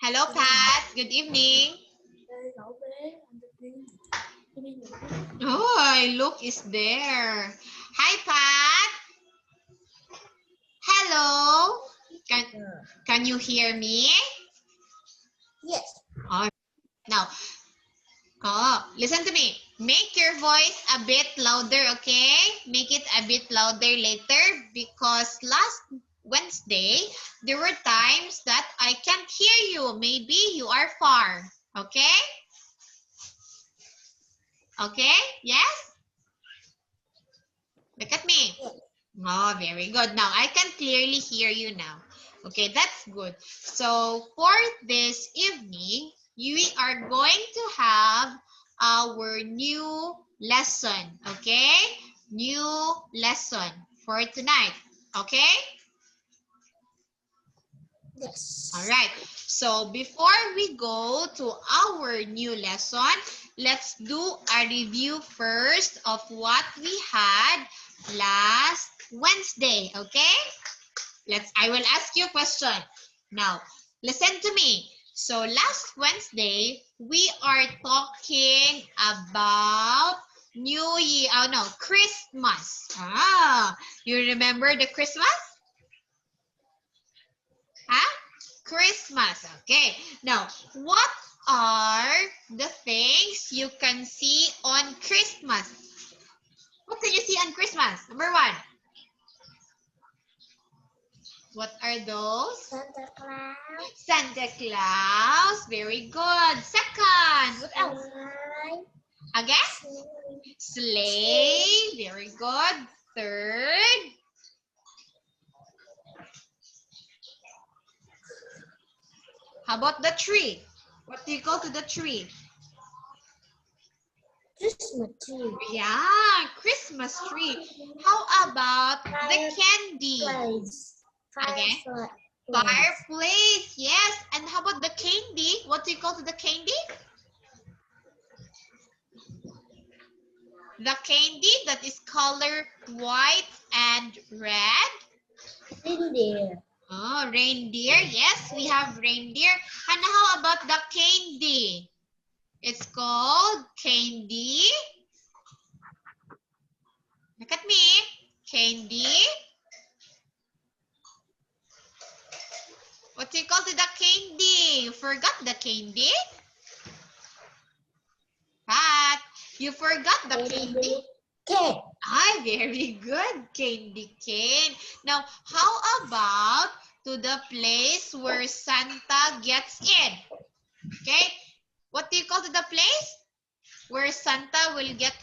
Hello, Pat. Good evening. Oh, look is there. Hi, Pat. Hello. Can you hear me? Yes. Oh, now, listen to me. Make your voice a bit louder, okay? Make it a bit louder later because last Wednesday, there were times that I can't hear you. Maybe you are far, okay? Okay? Yes? Look at me. Oh, very good. Now, I can clearly hear you now. Okay, that's good. So, for this evening, we are going to have our new lesson. Okay? New lesson for tonight. Okay? Yes. All right. So, before we go to our new lesson, let's do a review first of what we had last Wednesday. Okay? I will ask you a question. Now, listen to me. So last Wednesday, we are talking about New Year, Christmas. You remember the Christmas? Huh? Christmas. Okay. Now, what are the things you can see on Christmas? What can you see on Christmas? Number one. What are those? Santa Claus. Santa Claus. Very good. Second. What else? Again? Sleigh. Very good. Third. How about the tree? What do you call to the tree? Christmas tree. Yeah, Christmas tree. How about the candy? Again? Fireplace. Yes. And how about the candy? What do you call to the candy? The candy that is color white and red. Reindeer. Oh, reindeer. Yes, we have reindeer. And how about the candy? It's called candy. Look at me. Candy. What do you call to the candy? You forgot the candy? Pat, you forgot the candy? Cane. Very good. Candy cane. Now, how about to the place where Santa gets in? Okay. What do you call to the place where Santa will get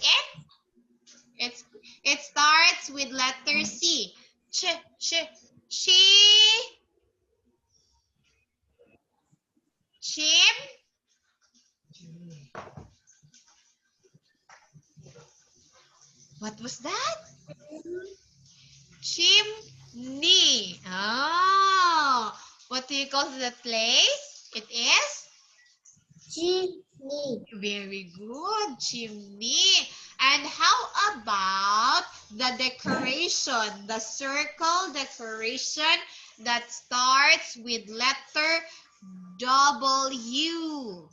in? It starts with letter C. Chim. What was that? Chimney. Oh. What do you call the place? It is? Chimney. Very good. Chimney. And how about the decoration? The circle decoration that starts with letter W.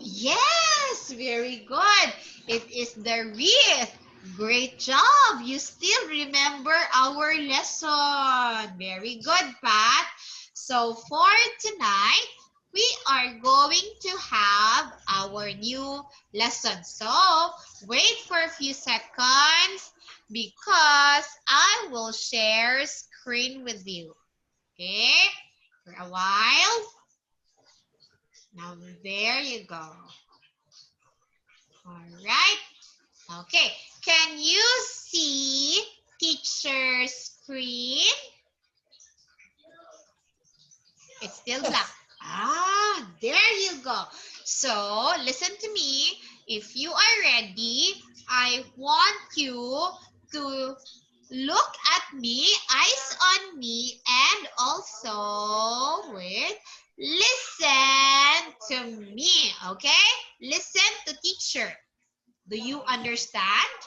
Yes, very good. It is the wreath. Great job. You still remember our lesson. Very good, Pat. So for tonight, we are going to have our new lesson. So wait for a few seconds because I will share screen with you. Okay, for a while. Now there you go. All right. Okay. Can you see teacher's screen? It's still black. There you go. So listen to me. If you are ready, I want you to look at me, eyes on me, and also listen to me, okay? Listen to teacher. Do you understand?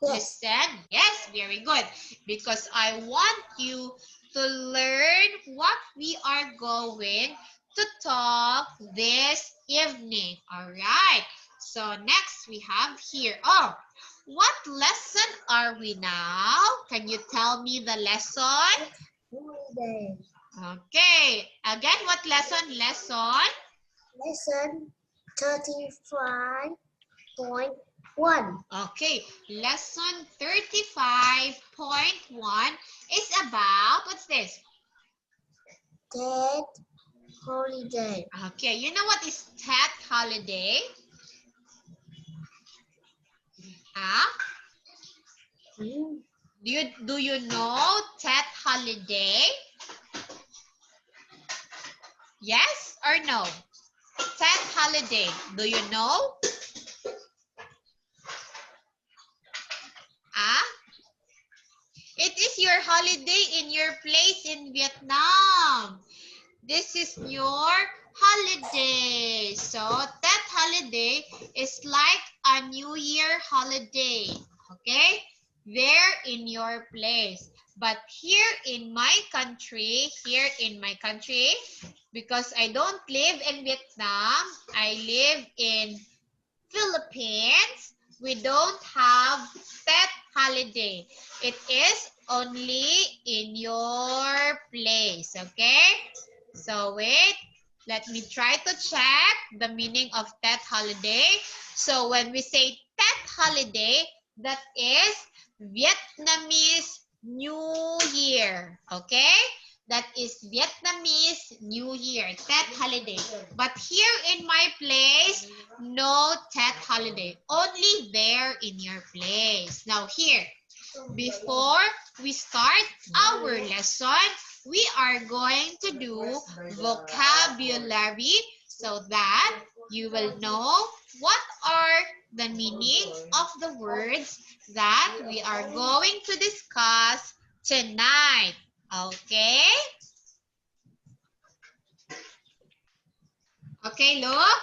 Yes. Listen. Yes, very good. Because I want you to learn what we are going to talk this evening. All right. So next we have here. Oh, what lesson are we now? Can you tell me the lesson? Holiday. Okay. Again, what lesson? Lesson 35.1. Okay. Lesson 35.1 is about, what's this? Ted holiday. Okay. You know what is Tet holiday? Huh? Mm. Do you know Tet holiday? Yes or no? Tet holiday. Do you know? Ah? It is your holiday in your place in Vietnam. This is your holiday. So that holiday is like a New Year holiday. Okay? There in your place. But here in my country, because I don't live in Vietnam, I live in Philippines, we don't have that holiday. It is only in your place, okay? So wait, let me try to check the meaning of that holiday. So when we say that holiday, that is Vietnamese New Year, okay? That is Vietnamese New Year, Tet holiday. But here in my place, no Tet holiday. Only there in your place. Now here, before we start our lesson, we are going to do vocabulary so that you will know what are the meanings of the words that we are going to discuss tonight. Okay? Okay, look.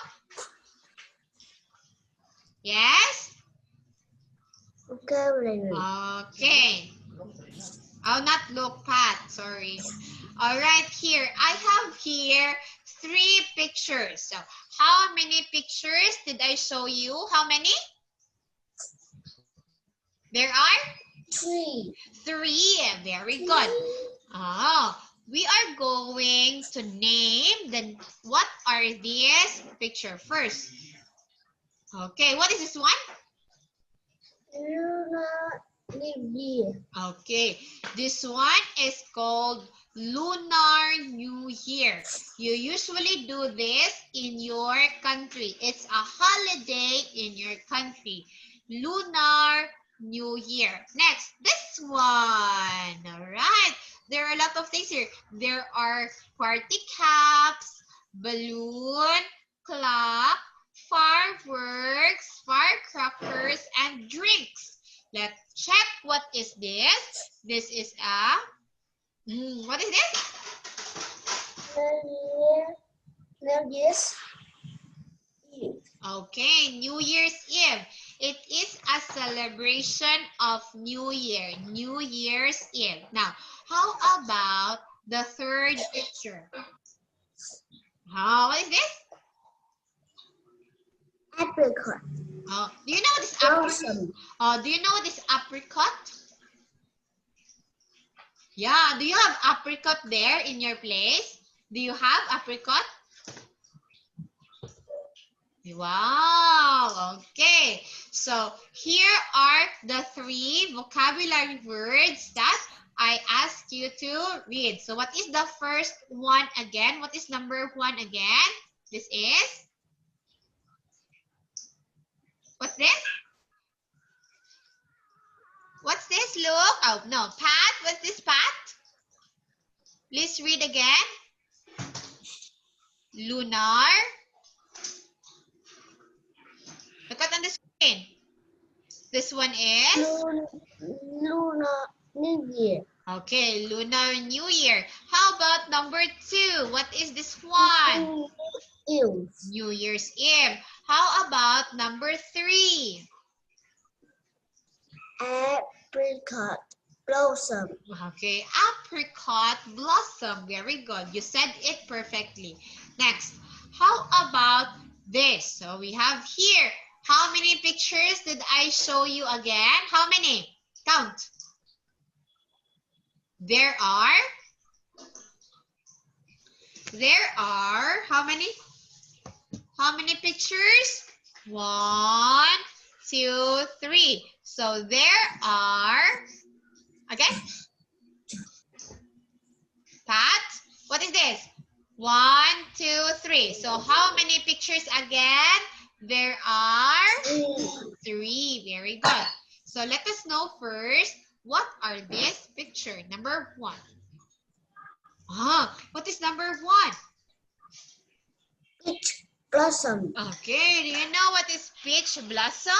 Yes? Vocabulary. Okay. Oh, not look, Pat. Sorry. All right, here. I have here 3 pictures. So, how many pictures did I show you? How many? There are 3. 3. Very good. Oh, we are going to name what are these picture first. Okay, what is this one? Lunar New Year. Okay, this one is called Lunar New Year. You usually do this in your country. It's a holiday in your country. Lunar New Year. Next, this one. All right. There are a lot of things here. There are party caps, balloon, clock, fireworks, firecrackers, and drinks. Let's check what is this. This is a, what is this? New Year's Eve. Okay, New Year's Eve. It is a celebration of New Year, New Year's Eve. Now, how about the third picture? What is this? Apricot. Do you know what is apricot? Blossom. Do you know what is apricot? Yeah, do you have apricot there in your place? Do you have apricot? Wow, okay. So here are the 3 vocabulary words that I asked you to read. So what is the first one again? What is number 1 again? This is? What's this? What's this, Luke? Oh, no. Pat, what's this, Pat? Please read again. Lunar. Look at on the screen. This one is? Lunar New Year. Okay, Lunar New Year. How about number 2? What is this one? Eve. New Year's Eve. How about number 3? Apricot blossom. Okay, apricot blossom. Very good. You said it perfectly. Next, how about this? So we have here, how many pictures did I show you again? How many? Count. There are how many? How many pictures? 1, 2, 3. So there are, again, Pat, what is this? 1, 2, 3. So how many pictures again? There are 3. Very good. So let us know first, what are these pictures? Number 1. What is number 1? Peach blossom. Okay, do you know what is peach blossom?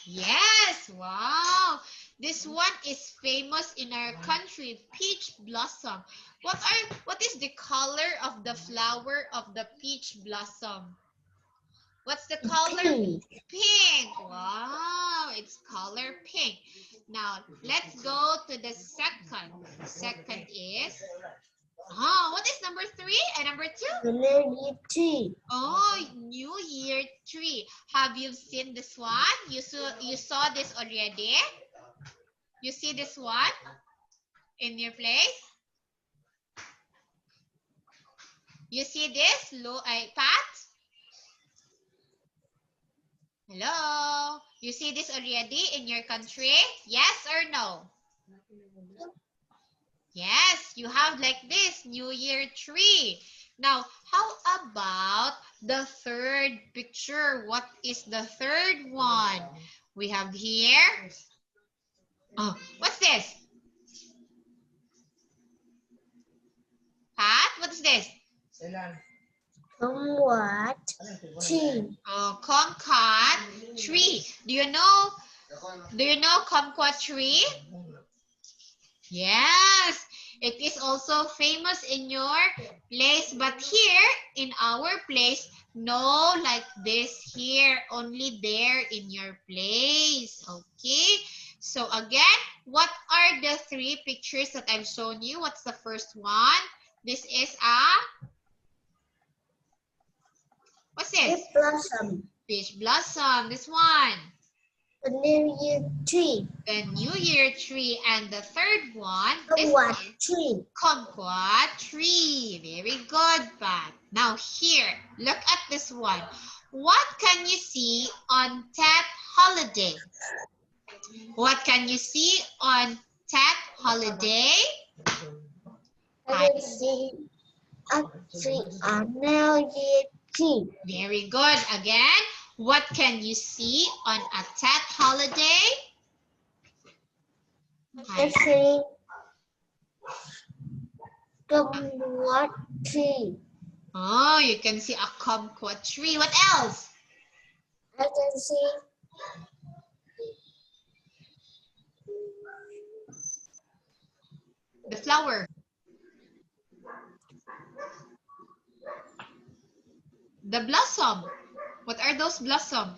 Yes, wow. This one is famous in our country, peach blossom. What is the color of the flower of the peach blossom? What's the color? Pink. Pink. Wow, it's color pink. Now, let's go to the second. Second is, what is number 3 and number 2? Vanilla tree. Oh, New Year tree. Have you seen this one? You saw this already? You see this one in your place? You see this, Pat? Hello? You see this already in your country? Yes or no? Yes, you have like this, New Year tree. Now, how about the third picture? What is the third one? We have here. Oh, what's this? Pat, what's this? Somewhat tree. Oh, kumquat tree. Do you know kumquat tree? Yes, it is also famous in your place, but here in our place, no like this here, only there in your place. Okay, so again, what are the 3 pictures that I've shown you? What's the first one? This is what's this? Peach blossom. Peach blossom. This one. The New Year tree. The New Year tree. And the third one, this Somewhat one, tree. kumquat tree. Very good, Pat. Now here, look at this one. What can you see on Tet holiday? What can you see on Tet holiday? I can see a tree. A New Year tree. Very good. Again, what can you see on a Tet holiday? I see somewhat tree. Oh, you can see a kumquat tree. What else? I can see The flower. The blossom. What are those blossom?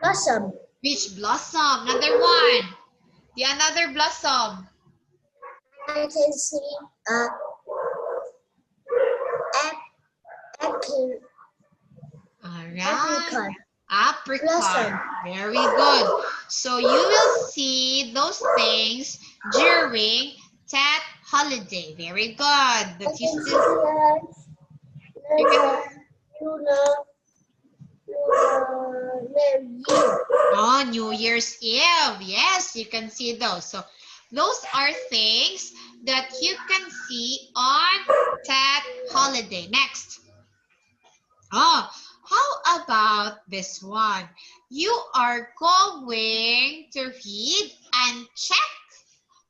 blossom. Peach blossom. Another one. The another blossom. I can see a apricot. Apricot. Blossom. Very good. So you will see those things during Tet holiday. Very good. But you still New Year's Eve. Yes, you can see those. So those are things that you can see on Tet holiday. Next. Oh, how about this one? You are going to read and check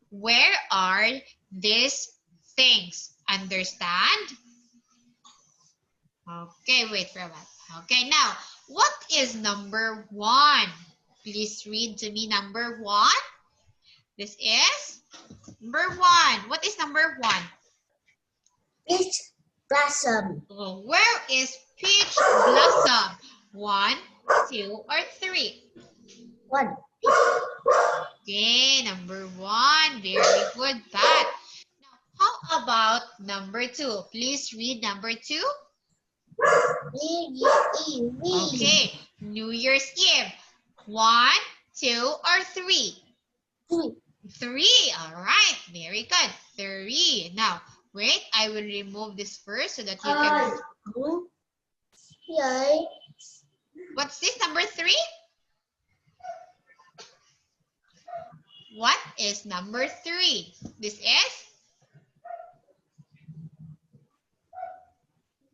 where are these things. Understand? Okay, wait for a while. Okay, now, what is number 1? Please read to me number 1. This is number 1. What is number 1? Peach blossom. Oh, where is peach blossom? 1, 2, or 3? One. Okay, number 1. Very good, Pat. Now, how about number 2? Please read number 2. Okay, New Year's Eve. 1, 2, or 3? 3. All right, very good. 3. Now, wait, I will remove this first so that you can... What's this, number 3? What is number 3? This is?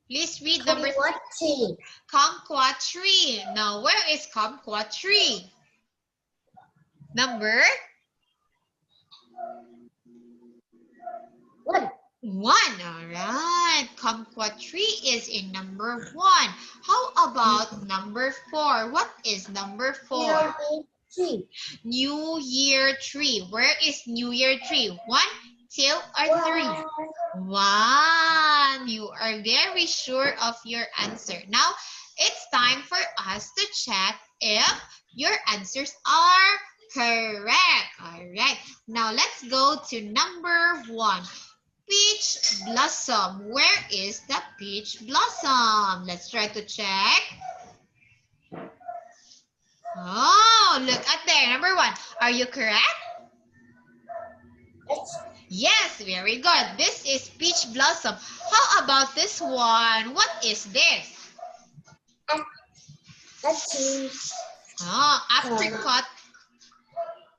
Please read number 3. Kumquat tree. Now, where is kumquat tree? Number 1. 1. All right. Kumquat tree is in number 1. How about number 4? What is number 4? New Year tree. Where is New Year tree? 1, 2, or 3? 1. You are very sure of your answer. Now, it's time for us to check if your answers are correct. All right. Now, let's go to number 1. Peach blossom. Where is the peach blossom? Let's try to check. Oh, look at there. Number 1. Are you correct? Yes, very good. This is peach blossom. How about this one? What is this? Oh, apricot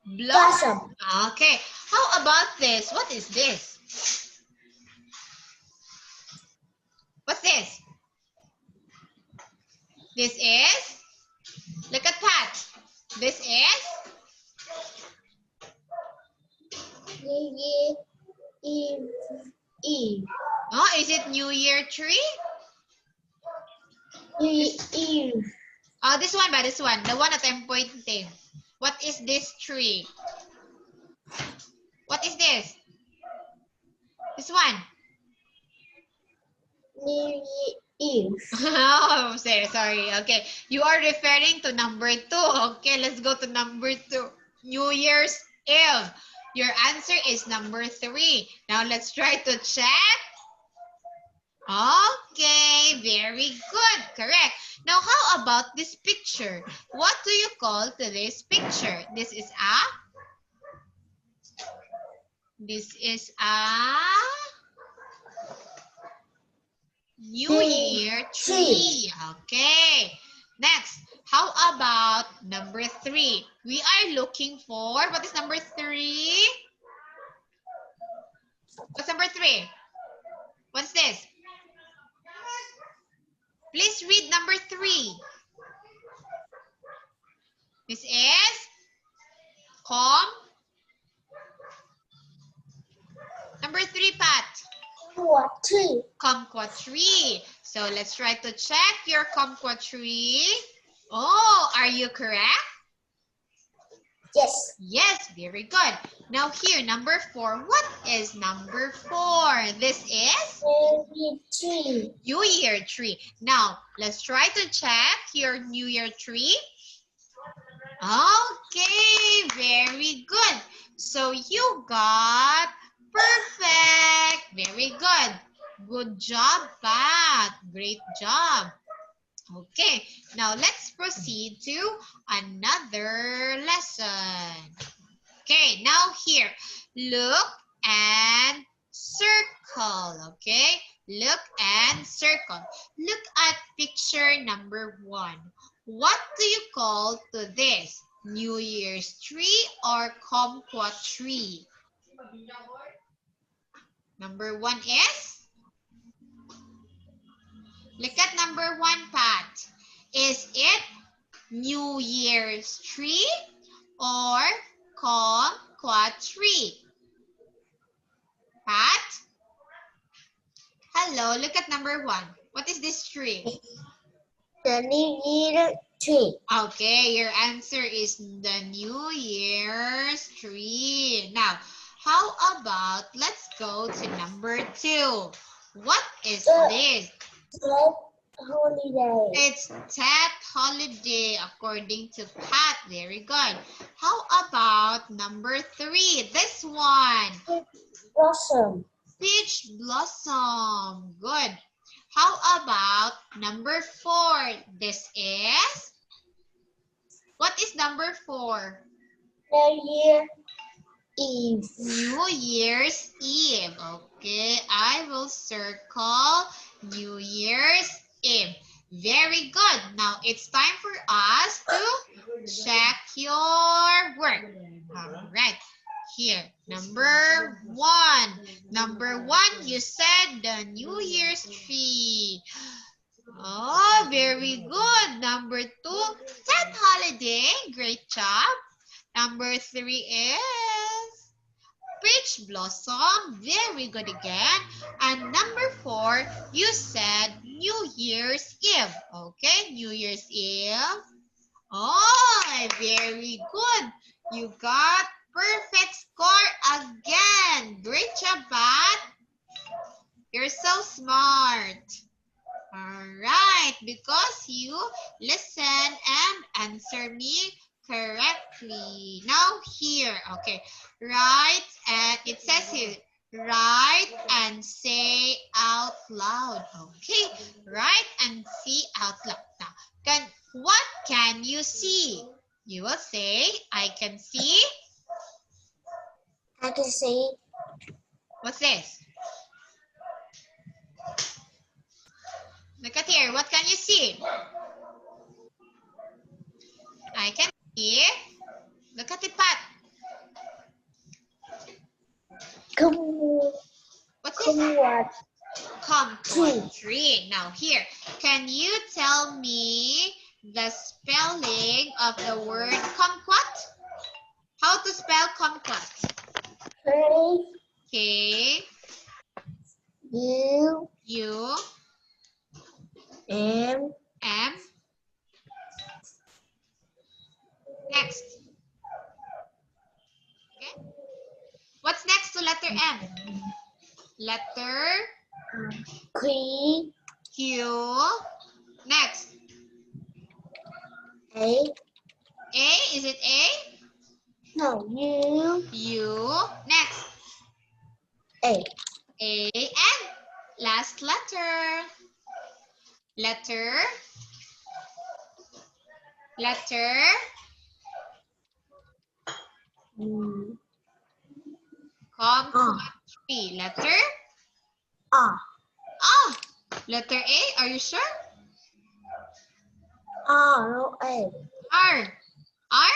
blossom. Okay. How about this? What is this? What's this? This is? Look at Pat. This is? Oh, is it New Year tree? Oh, this one ba? This one. The one that I'm pointing. What is this tree? What is this? This one. Oh, sorry. Okay. You are referring to number 2. Okay, let's go to number 2. New Year's Eve. Your answer is number 3. Now, let's try to check. Okay, very good. Correct. Now, how about this picture? What do you call to this picture? This is a New Year tree. Okay. Next, how about number 3? We are looking for, what is number 3? What's number 3? What's this? Please read number 3. This is number 3, Pat. Kumquat tree. So let's try to check your kumquat tree. Oh, are you correct? Yes. Yes, very good. Now here, number 4. What is number 4? This is? New Year tree. Now, let's try to check your New Year tree. Okay, very good. So you got perfect. Very good. Good job, Pat. Great job. Okay, now let's proceed to another lesson. Okay, now here, look and circle. Okay, look and circle. Look at picture number 1. What do you call to this? New Year's tree or kumquat tree? Number 1 is? Look at number 1, Pat. Is it New Year's tree or kumquat tree? Pat? Hello, look at number 1. What is this tree? The New Year tree. Okay, your answer is the New Year's tree. Now, how about, let's go to number 2. What is this? holiday. It's Tet holiday according to Pat. Very good. How about number 3? This one. Blossom. Peach blossom. Good. How about number 4? This is? What is number 4? New Year Eve. New Year's Eve. Okay, I will circle New Year's Eve. Very good. Now it's time for us to check your work. All right. Here, number 1. Number 1, you said the New Year's tree. Oh, very good. Number 2, Tet holiday. Great job. Number 3 is peach blossom. Very good again. And number 4, you said New Year's Eve. Okay, New Year's Eve. Oh, very good. You got perfect score again. Great job, Pat. You're so smart. All right, because you listen and answer me correctly. Now here, okay, write and it says here, write and say out loud. Okay, write and see out loud. Now, what can you see? You will say, I can see. I can see What's this? Look at here. What can you see? I can see. Look at it, Pat. What's this? Kumquat tree. Now here, can you tell me the spelling of the word kumquat? How to spell kumquat? K U U M M. Next. Okay. What's next to letter M? Letter Q Q. Next. A. A. Is it A? No, U. U. Next. A. A and last letter. Letter. Kumquat tree. Letter. R. Ah. Letter A. Are you sure? R. A. R. R.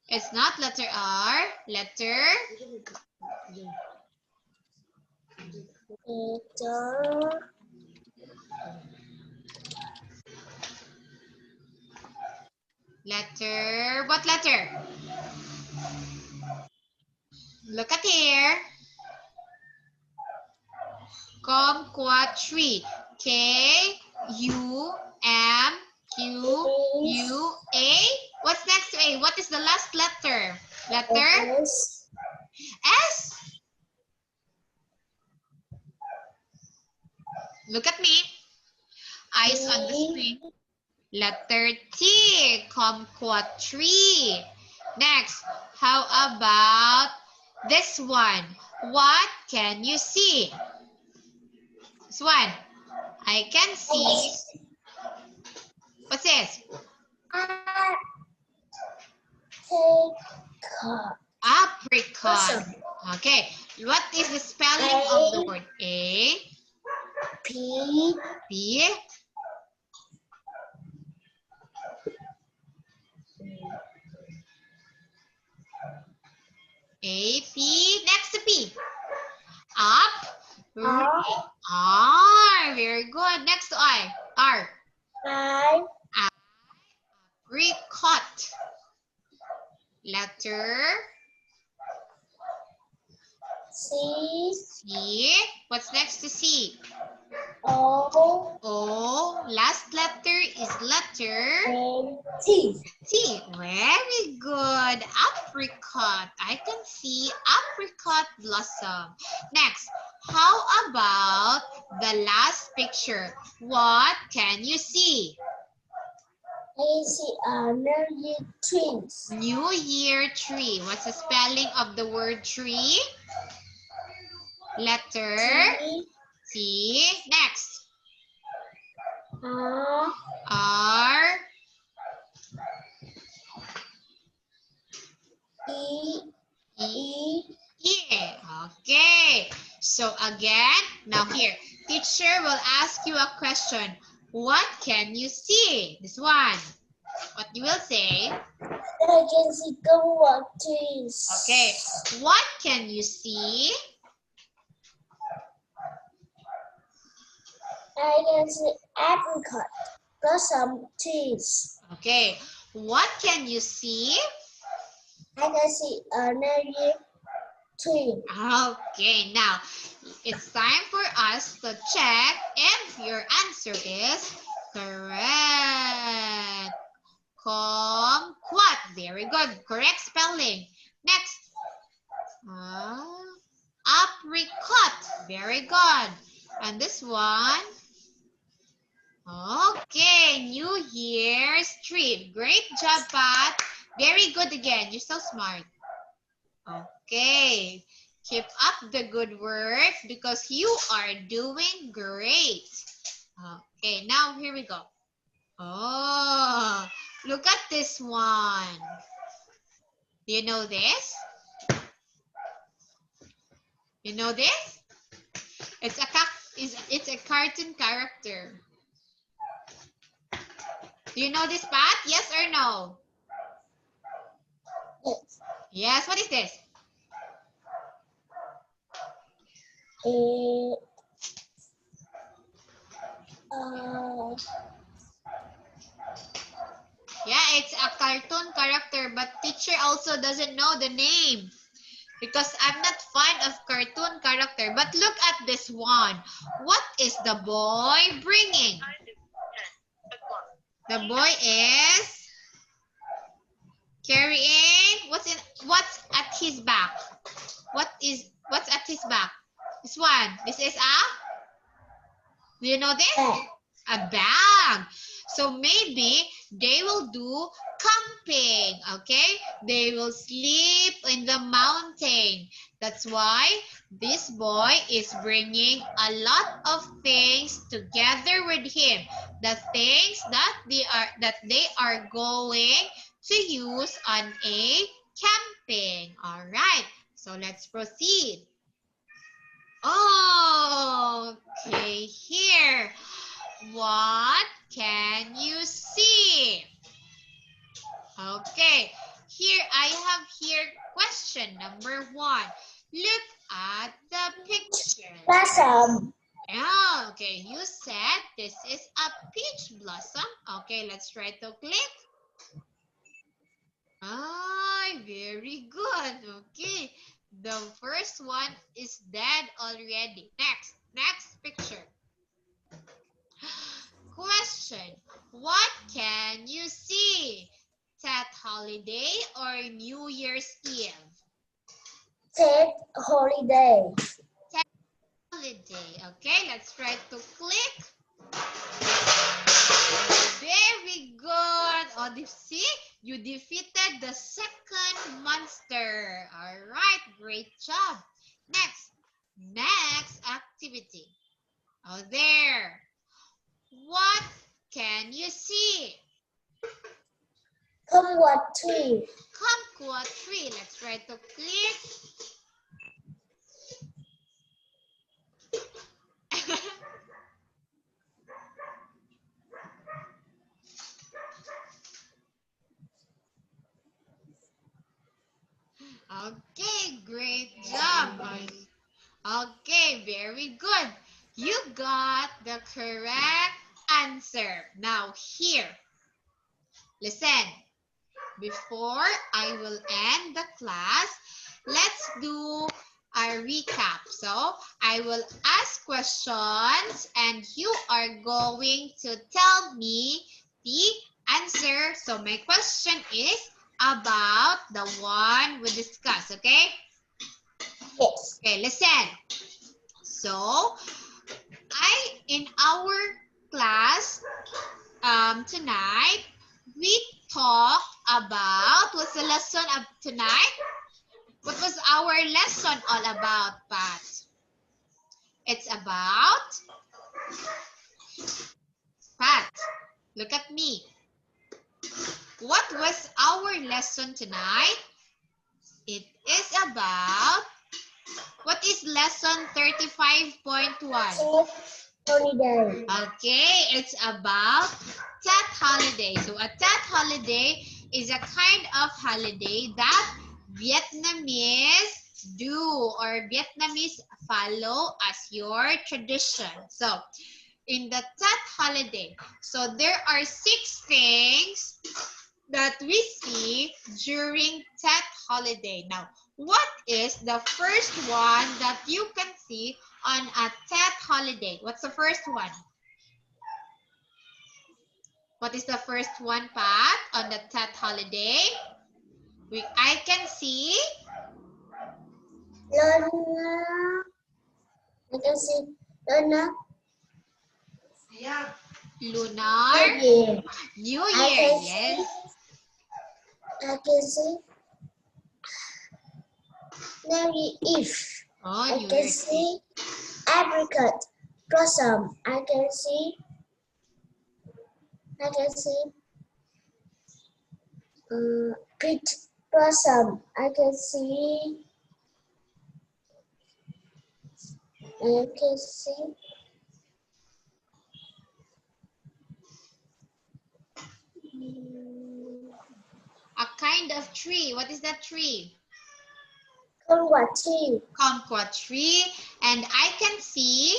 It's not letter R. Letter. Letter. What letter? Look at here. Kumquat tree. K U M Q U A. What's next to A? What is the last letter? Letter S. S. Look at me. Eyes on the screen. Letter T. Kumquat tree. Next, how about this one? What can you see? This one. I can see. What's this? Apricot. Okay. What is the spelling of the word? A. P. P. A. P. Next to P. Up. R. Very good. Next to I. R. I. Apricot. Letter C. C. What's next to C? O. O. Last letter is letter T. T. Very good. Apricot. I can see apricot blossom. Next, How about the last picture? What can you see? I see a New Year trees. New Year tree. What's the spelling of the word tree? Letter T T. Next. R R. E E. E Yeah. Okay. So again, now here, teacher will ask you a question. What can you see? This one. What you will say? I can see Gumwalk trees. Okay. What can you see? I can see apricot blossom trees. Okay. What can you see? I can see a New Year tree. Okay. Now, it's time for us to check if your answer is correct. Kumquat. Very good. Correct spelling. Next. Apricot. Very good. And this one. Okay. New Year's trip. Great job, Pat. Very good again. You're so smart. Okay. Keep up the good work because you are doing great. Okay. Now, here we go. Oh, look at this one. Do you know this? You know this? It's a cartoon character. Do you know this, Pat? Yes or no? Yes. Yes. What is this? A Yeah, it's a cartoon character, but teacher also doesn't know the name because I'm not fond of cartoon character. But look at this one. What is the boy bringing? The boy is carrying what's at his back? What's at his back? This one. This is a, do you know this? bag. A bag. So maybe they will do camping, okay? They will sleep in the mountain. That's why this boy is bringing a lot of things together with him. The things that they are going to use on a camping. All right. So let's proceed. Oh, okay, here. What can you see? Okay, here I have here question number 1. Look at the picture. Blossom. Yeah, okay, you said this is a peach blossom. Okay, let's try to click. Ah, very good. Okay, the first one is dead already. Next picture. Question. What can you see? Tet holiday or New Year's Eve? Tet holiday. Tet holiday. Okay, let's try to click. Very good. Oh, see? You defeated the second monster. All right, great job. Next activity. Oh, there. What can you see? Gumwalk tree. Kumquat tree. Let's try to click. Okay, great job. Okay, very good. You got the correct answer. Now here, listen. Before I will end the class, let's do a recap. So I will ask questions and you are going to tell me the answer. So my question is about the one we discussed, okay? Yes. Okay, listen. So, in our class tonight, we talk about, what's the lesson of tonight? What was our lesson all about, Pat? It's about, Pat, look at me. What was our lesson tonight? It is about, what is lesson 35.1? Holiday. Okay, it's about Tet holiday. So a Tet holiday is a kind of holiday that Vietnamese do or Vietnamese follow as your tradition. So in the Tet holiday, so there are 6 things that we see during Tet holiday. Now, what is the first one that you can see on a Tet holiday? What's the first one? What is the first one, Pat, on the Tet holiday? I can see Luna. I can see Luna. lunar Year. New I Year. can Yes. I can see New Year Eve. Oh, I New can Year's Eve. see apricot blossom. I can see peach blossom. I can see A kind of tree. What is that tree? Conquet. Kumquat tree. And I can see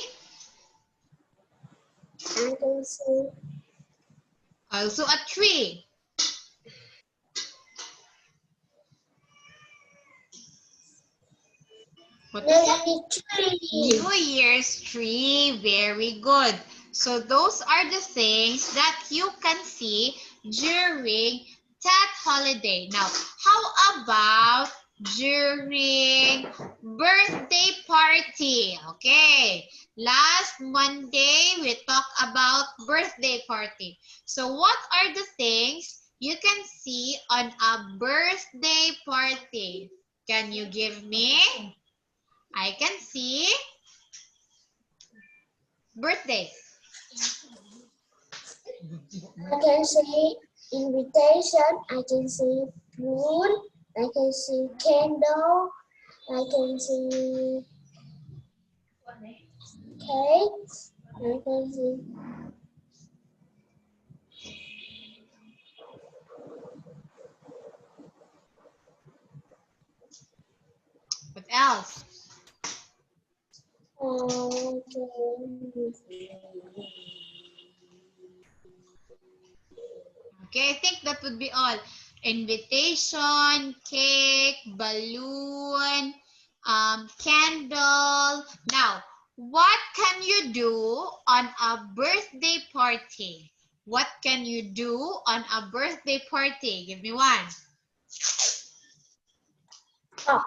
I can see also a tree. What is that? New tree. New Year's tree. Very good. So those are the things that you can see during Tet holiday. Now, how about during birthday party? Okay. Last Monday, we talked about birthday party. So what are the things you can see on a birthday party? Can you give me? I can see birthday. I can see invitation. I can see balloon. I can see candle. I can see cake. I can see What else? Okay, I think that would be all. Invitation, cake, balloon, candle. Now, what can you do on a birthday party? What can you do on a birthday party? Give me one. talk.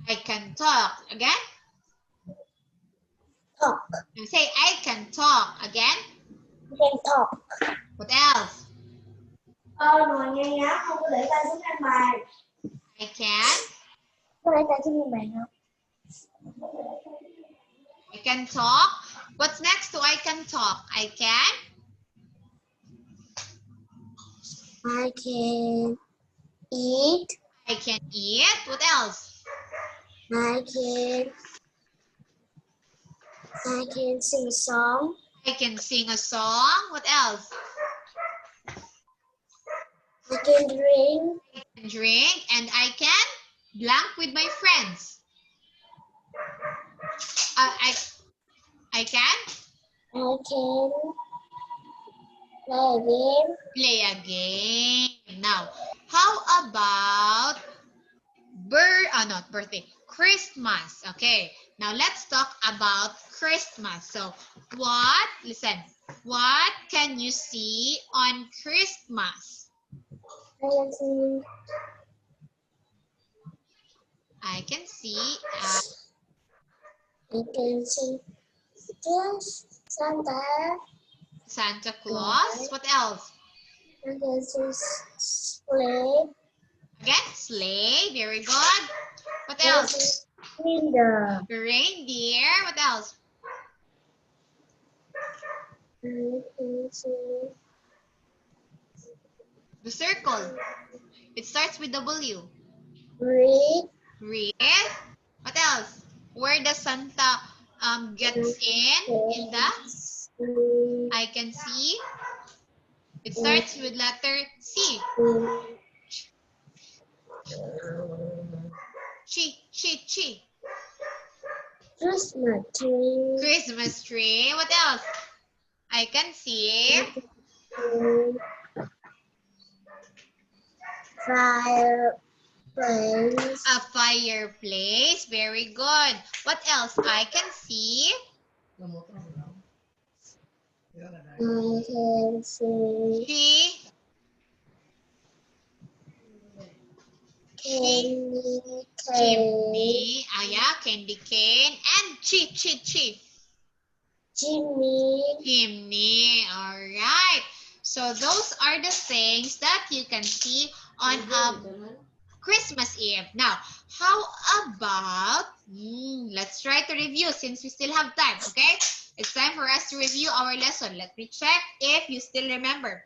I can talk. Again? Talk. You say, I can talk. Again? You can talk. What else? Nói nghe nhá, không có để tay xuống trên bàn. I can. Có để tay xuống trên bàn không? I can talk. What's next to I can talk? I can. I can eat. I can eat. What else? I can sing a song. I can sing a song. What else? I can drink. I can drink. And I can blank with my friends. I can I can play a game. play a game. Now, how about not birthday, Christmas. Okay, now let's talk about Christmas. So listen, what can you see on Christmas? I can see I can see I can see this Santa. Santa Claus. What else? I can see sleigh. Again, sleigh. Very good. What else? Window. Reindeer. What else? I can see The circle. It starts with W. wreath. Wreath. What else? Where does Santa gets in the? I can see. It starts with letter C. Chi. Christmas tree. Christmas tree. What else? I can see. Fireplace. A fireplace. Very good. What else? I can see. I can see candy cane. Chimney. Ah, yeah, candy cane. And chi. Jimmy. Chimney. All right. So those are the things that you can see on Christmas Eve. Now, how about, let's try to review since we still have time, okay? It's time for us to review our lesson. Let me check if you still remember.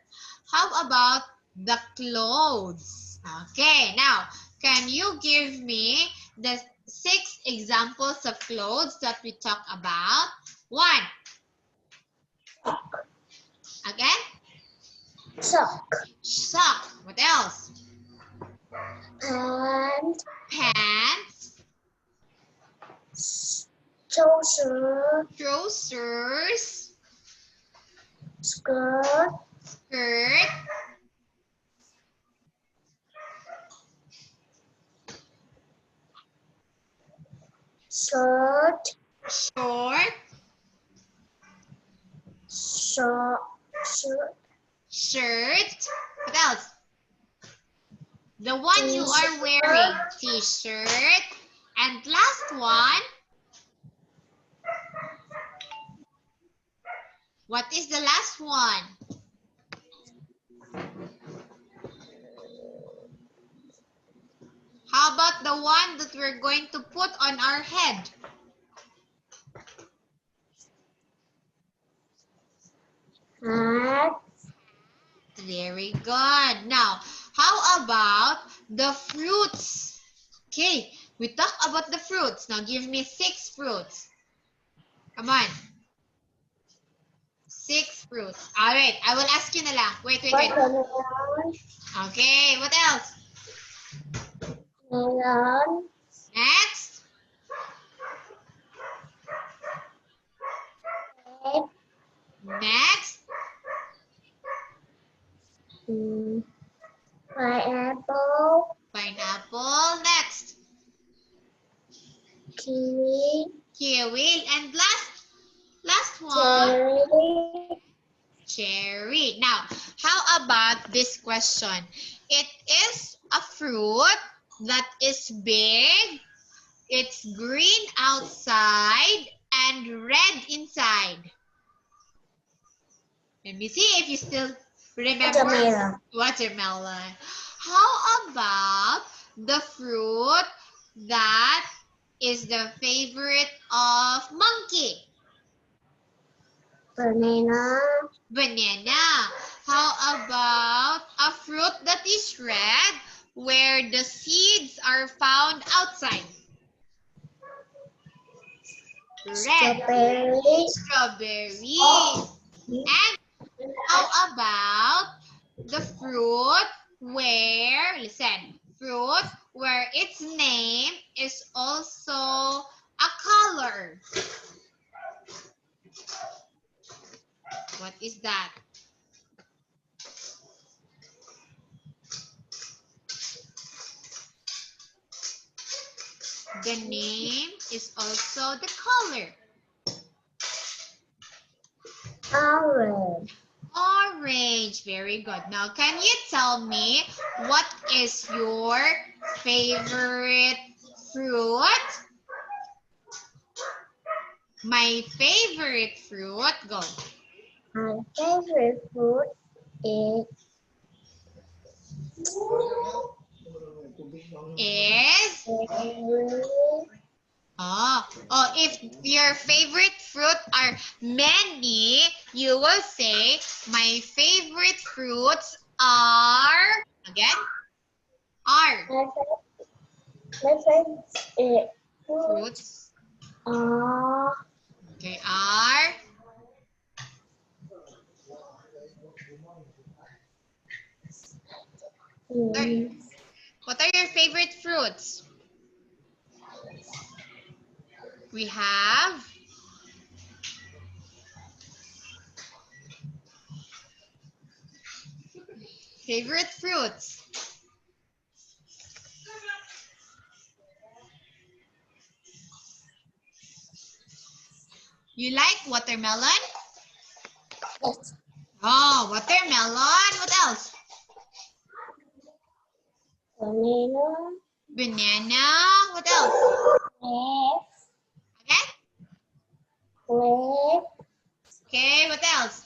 How about the clothes? Okay, now, can you give me the 6 examples of clothes that we talked about? 1. Again? Sock. Sock. What else? And Pants. trouser. Trousers. Skirt. Skirt. Shirt. Short. Shirt. Shirt. What else? The one you are wearing. T-shirt. And last one. What is the last one? How about the one that we're going to put on our head? Hat. Very good. Now, how about the fruits? Okay, we talked about the fruits. Now, give me 6 fruits. Come on. 6 fruits. All right, I will ask you na lang. Wait. Watermelon. Okay, what else? Melon. Next. Egg. Next. Pineapple. Pineapple. Next. Kiwi. Kiwi. And last one. Cherry. Cherry. Now, how about this question? It is a fruit that is big. It's green outside and red inside. Let me see if you still remember. Watermelon. Watermelon. How about the fruit that is the favorite of monkey? Banana. Banana. How about a fruit that is red where the seeds are found outside? Red. Strawberry. Strawberry. Oh. And how about the fruit where, listen, fruit where its name is also a color? What is that? The name is also the color. Orange. Orange. Very good. Now, can you tell me what is your favorite fruit? My favorite fruit, go. My favorite fruit is berry. If your favorite fruit are many, you will say, my favorite fruits are, again, are My favorite fruits fruits. are Okay, are. mm, What are your favorite fruits? We have favorite fruits. You like watermelon? yes, Oh, watermelon. What else? banana, Banana. What else? grape, Again? grape, Okay, what else?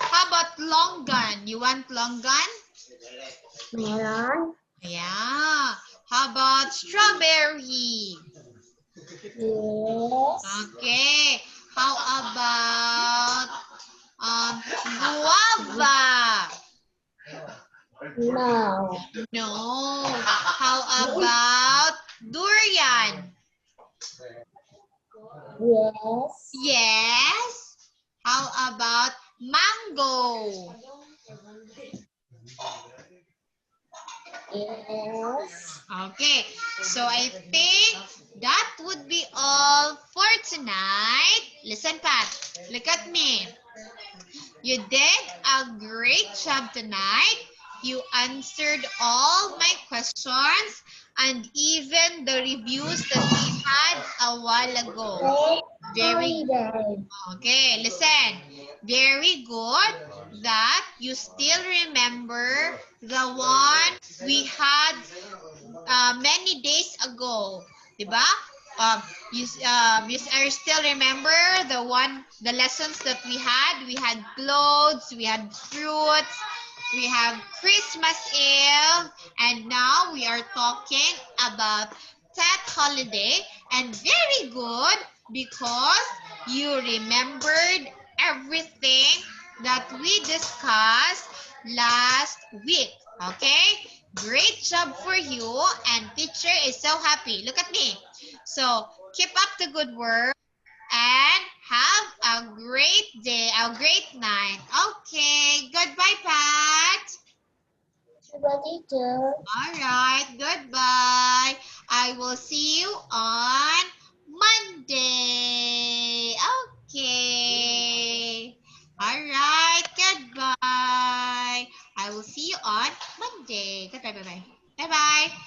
How about longan? You want longan? melon, Yeah. How about strawberry? yes, Okay. How about guava? no, No. How about durian? yes, Yes. How about mango? yes. Okay, so I think that would be all for tonight. Listen, Pat, look at me. You did a great job tonight. You answered all my questions and even the reviews that we had a while ago. Great Very holiday. Okay, listen. Very good that you still remember the one we had many days ago. Diba? You still remember the lessons that we had? We had clothes, we had fruits, we have Christmas Eve, and now we are talking about Tet holiday. And very good because you remembered everything that we discussed last week. Okay? Great job for you, and teacher is so happy. Look at me. So keep up the good work and have a great day, a great night. Okay, goodbye, Pat. Everybody do. All right, goodbye. I will see you on Monday. Okay. All right, goodbye. I will see you on Monday. Goodbye, bye-bye. Bye-bye.